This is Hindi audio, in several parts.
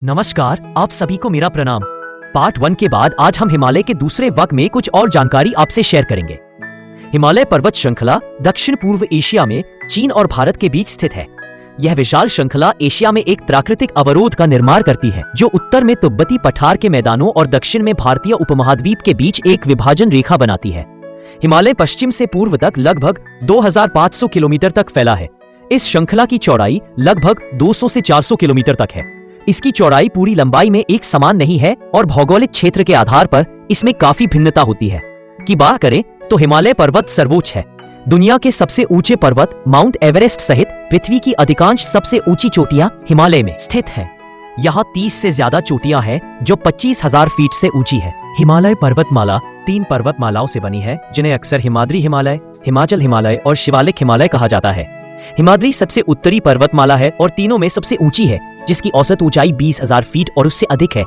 नमस्कार, आप सभी को मेरा प्रणाम। पार्ट 1 के बाद आज हम हिमालय के दूसरे वर्ग में कुछ और जानकारी आपसे शेयर करेंगे। हिमालय पर्वत श्रृंखला दक्षिण पूर्व एशिया में चीन और भारत के बीच स्थित है। यह विशाल श्रृंखला एशिया में एक प्राकृतिक अवरोध का निर्माण करती है, जो उत्तर में तिब्बती पठार के मैदानों और दक्षिण में भारतीय उपमहाद्वीप के बीच एक विभाजन रेखा बनाती है। हिमालय पश्चिम से पूर्व तक लगभग 2500 किलोमीटर तक फैला है। इस श्रृंखला की चौड़ाई लगभग 200 से 400 किलोमीटर तक है। इसकी चौड़ाई पूरी लंबाई में एक समान नहीं है और भौगोलिक क्षेत्र के आधार पर इसमें काफी भिन्नता होती है। की बात करें तो हिमालय पर्वत सर्वोच्च है। दुनिया के सबसे ऊंचे पर्वत माउंट एवरेस्ट सहित पृथ्वी की अधिकांश सबसे ऊंची चोटियां हिमालय में स्थित हैं। यहाँ 30 से ज्यादा चोटियां हैं जो 25,000 फीट से ऊंची है। हिमालय पर्वतमाला 3 पर्वतमालाओं से बनी है, जिन्हें अक्सर हिमाद्री हिमालय, हिमाचल हिमालय और शिवालिक हिमालय कहा जाता है। हिमाद्री सबसे उत्तरी पर्वतमाला है और तीनों में सबसे ऊंची है, जिसकी औसत ऊंचाई 20,000 फीट और उससे अधिक है।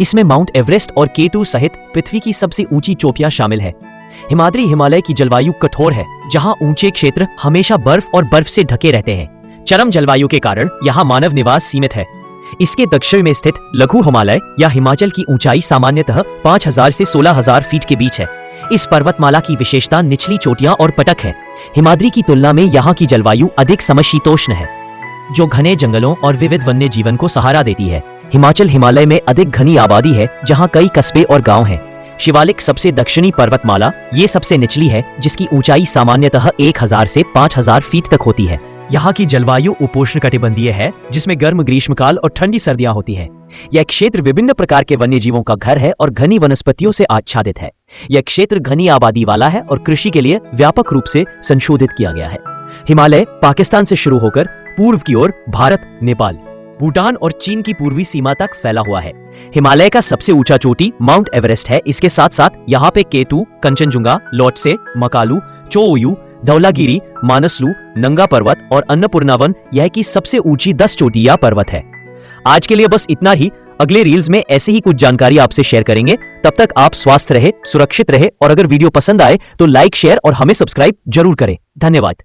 इसमें माउंट एवरेस्ट और K2 सहित पृथ्वी की सबसे ऊंची चोटियां शामिल है। हिमाद्री हिमालय की जलवायु कठोर है, जहां ऊंचे क्षेत्र हमेशा बर्फ और बर्फ से ढके रहते हैं। चरम जलवायु के कारण यहां मानव निवास सीमित है। इसके दक्षिण में स्थित लघु हिमालय या हिमाचल की ऊंचाई सामान्यतः 5,000 से 16,000 फीट के बीच है। इस पर्वतमाला की विशेषता निचली चोटियां और पटक है। हिमाद्री की तुलना में यहाँ की जलवायु अधिक समशीतोष्ण है, जो घने जंगलों और विविध वन्य जीवन को सहारा देती है। हिमाचल हिमालय में अधिक घनी आबादी है, जहाँ कई कस्बे और गांव हैं। शिवालिक सबसे दक्षिणी पर्वतमाला ये सबसे निचली है, जिसकी ऊंचाई सामान्यतः 1,000 से 5,000 फीट तक होती है। यहाँ की जलवायु उपोष्णकटिबंधीय है, जिसमें गर्म ग्रीष्मकाल और ठंडी सर्दियां होती हैं। यह क्षेत्र विभिन्न प्रकार के वन्य जीवों का घर है और घनी वनस्पतियों से आच्छादित है। यह क्षेत्र घनी आबादी वाला है और कृषि के लिए व्यापक रूप से संशोधित किया गया है। हिमालय पाकिस्तान से शुरू होकर पूर्व की ओर भारत, नेपाल, भूटान और चीन की पूर्वी सीमा तक फैला हुआ है। हिमालय का सबसे ऊंचा चोटी माउंट एवरेस्ट है। इसके साथ साथ यहाँ पे K2, कंचनजुंगा, लोटसे, मकालू, चोओयू, धौलागिरी, मानसलू, नंगा पर्वत और अन्नपूर्णावन यह की सबसे ऊंची 10 चोटियां पर्वत है। आज के लिए बस इतना ही। अगले रील्स में ऐसे ही कुछ जानकारी आपसे शेयर करेंगे। तब तक आप स्वस्थ रहे, सुरक्षित रहे और अगर वीडियो पसंद आए तो लाइक, शेयर और हमें सब्सक्राइब जरूर करें। धन्यवाद।